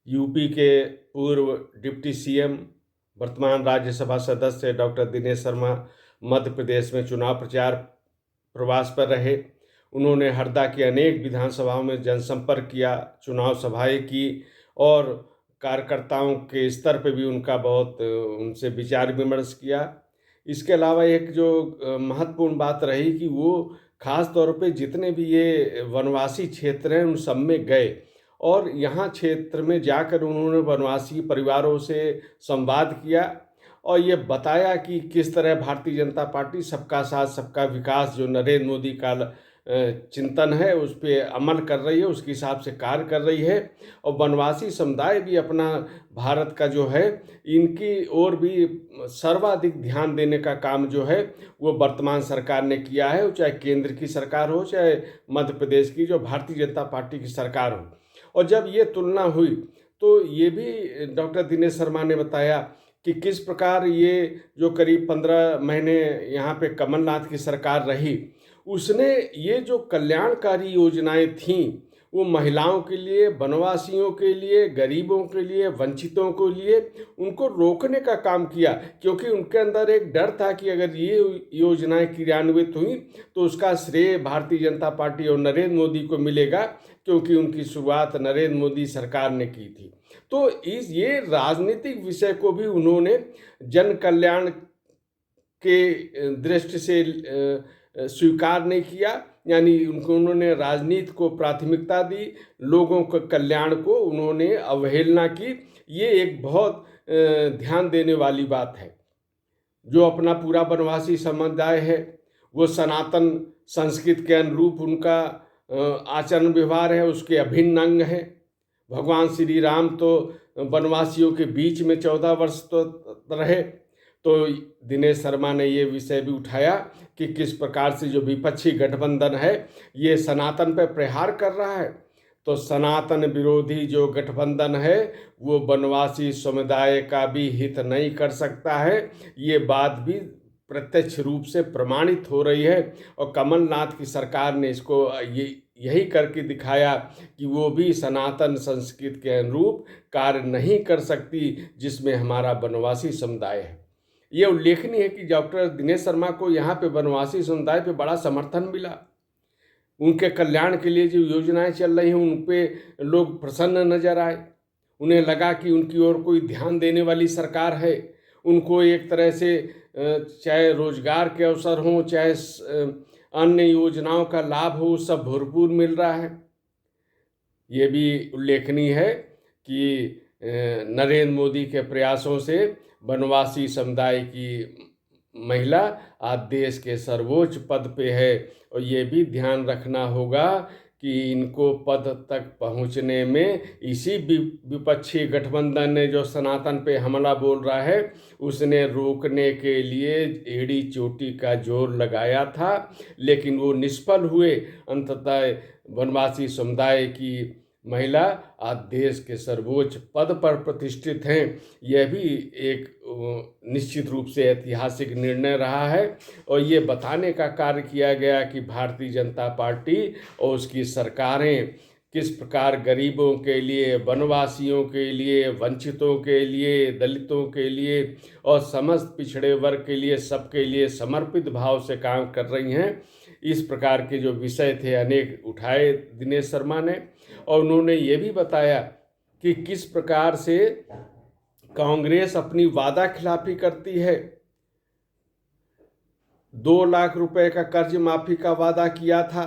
UP के पूर्व deputy CM, वर्तमान राज्यसभा सदस्य डॉक्टर दिनेश शर्मा मध्य प्रदेश में चुनाव प्रचार प्रवास पर रहे। उन्होंने हरदा की अनेक विधानसभाओं में जनसंपर्क किया, चुनाव सभाएं की और कार्यकर्ताओं के स्तर पे भी उनका बहुत उनसे विचार विमर्श किया। इसके अलावा एक जो महत्वपूर्ण बात रही कि वो खास तौर पे जितने भी ये वनवासी क्षेत्र हैं उन सब में गए और यहाँ क्षेत्र में जाकर उन्होंने वनवासी परिवारों से संवाद किया और ये बताया कि किस तरह भारतीय जनता पार्टी सबका साथ सबका विकास जो नरेंद्र मोदी का चिंतन है उस पर अमल कर रही है, उसके हिसाब से कार्य कर रही है। और वनवासी समुदाय भी अपना भारत का जो है इनकी ओर भी सर्वाधिक ध्यान देने का काम जो है वो वर्तमान सरकार ने किया है, चाहे केंद्र की सरकार हो चाहे मध्य प्रदेश की जो भारतीय जनता पार्टी की सरकार हो। और जब ये तुलना हुई तो ये भी डॉक्टर दिनेश शर्मा ने बताया कि किस प्रकार ये जो करीब 15 महीने यहाँ पे कमलनाथ की सरकार रही, उसने ये जो कल्याणकारी योजनाएं थीं वो महिलाओं के लिए, वनवासियों के लिए, गरीबों के लिए, वंचितों के लिए उनको रोकने का काम किया, क्योंकि उनके अंदर एक डर था कि अगर ये योजनाएं क्रियान्वित हुई तो उसका श्रेय भारतीय जनता पार्टी और नरेंद्र मोदी को मिलेगा, क्योंकि उनकी शुरुआत नरेंद्र मोदी सरकार ने की थी। तो ये राजनीतिक विषय को भी उन्होंने जन कल्याण के दृष्टि से स्वीकार नहीं किया, यानी उन्होंने राजनीति को प्राथमिकता दी, लोगों के कल्याण को उन्होंने अवहेलना की। ये एक बहुत ध्यान देने वाली बात है। जो अपना पूरा वनवासी समुदाय है वो सनातन संस्कृत के अनुरूप उनका आचरण व्यवहार है, उसके अभिन्न अंग है। भगवान श्री राम तो वनवासियों के बीच में 14 वर्ष तो रहे। तो दिनेश शर्मा ने ये विषय भी उठाया कि किस प्रकार से जो विपक्षी गठबंधन है ये सनातन पर प्रहार कर रहा है। तो सनातन विरोधी जो गठबंधन है वो वनवासी समुदाय का भी हित नहीं कर सकता है, ये बात भी प्रत्यक्ष रूप से प्रमाणित हो रही है। और कमलनाथ की सरकार ने इसको यही करके दिखाया कि वो भी सनातन संस्कृति के अनुरूप कार्य नहीं कर सकती जिसमें हमारा वनवासी समुदाय है। ये उल्लेखनीय है कि डॉक्टर दिनेश शर्मा को यहाँ पे वनवासी समुदाय पे बड़ा समर्थन मिला। उनके कल्याण के लिए जो योजनाएं चल रही हैं उन पे लोग प्रसन्न नजर आए। उन्हें लगा कि उनकी ओर कोई ध्यान देने वाली सरकार है। उनको एक तरह से चाहे रोजगार के अवसर हों चाहे अन्य योजनाओं का लाभ हो, सब भरपूर मिल रहा है। ये भी उल्लेखनीय है कि नरेंद्र मोदी के प्रयासों से वनवासी समुदाय की महिला आज देश के सर्वोच्च पद पे है। और ये भी ध्यान रखना होगा कि इनको पद तक पहुंचने में इसी विपक्षी गठबंधन ने जो सनातन पे हमला बोल रहा है उसने रोकने के लिए एड़ी चोटी का जोर लगाया था, लेकिन वो निष्फल हुए। अंततः वनवासी समुदाय की महिला आज देश के सर्वोच्च पद पर प्रतिष्ठित हैं। यह भी एक निश्चित रूप से ऐतिहासिक निर्णय रहा है और ये बताने का कार्य किया गया कि भारतीय जनता पार्टी और उसकी सरकारें किस प्रकार गरीबों के लिए, वनवासियों के लिए, वंचितों के लिए, दलितों के लिए और समस्त पिछड़े वर्ग के लिए, सबके लिए समर्पित भाव से काम कर रही हैं। इस प्रकार के जो विषय थे अनेक उठाए दिनेश शर्मा ने। और उन्होंने ये भी बताया कि किस प्रकार से कांग्रेस अपनी वादा खिलाफी करती है। 2 लाख रुपए का कर्ज माफी का वादा किया था,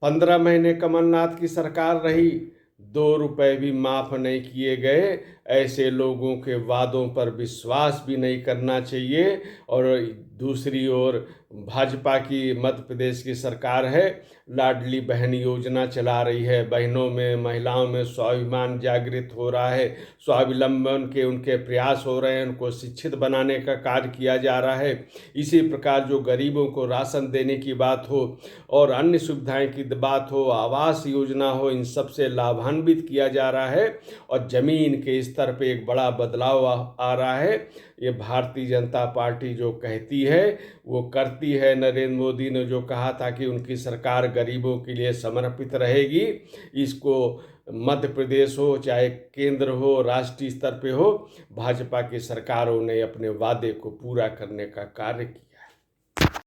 15 महीने कमलनाथ की सरकार रही, 2 रुपए भी माफ नहीं किए गए। ऐसे लोगों के वादों पर विश्वास भी नहीं करना चाहिए। और दूसरी ओर भाजपा की मध्य प्रदेश की सरकार है, लाडली बहन योजना चला रही है। बहनों में, महिलाओं में स्वाभिमान जागृत हो रहा है, स्वावलंबन के उनके प्रयास हो रहे हैं, उनको शिक्षित बनाने का कार्य किया जा रहा है। इसी प्रकार जो गरीबों को राशन देने की बात हो और अन्य सुविधाएं की बात हो, आवास योजना हो, इन सब से लाभान्वित किया जा रहा है। और जमीन के स्तर पे एक बड़ा बदलाव आ रहा है। ये भारतीय जनता पार्टी जो कहती है वो करती है। नरेंद्र मोदी ने जो कहा था कि उनकी सरकार गरीबों के लिए समर्पित रहेगी, इसको मध्य प्रदेश हो चाहे केंद्र हो, राष्ट्रीय स्तर पे हो, भाजपा की सरकारों ने अपने वादे को पूरा करने का कार्य किया।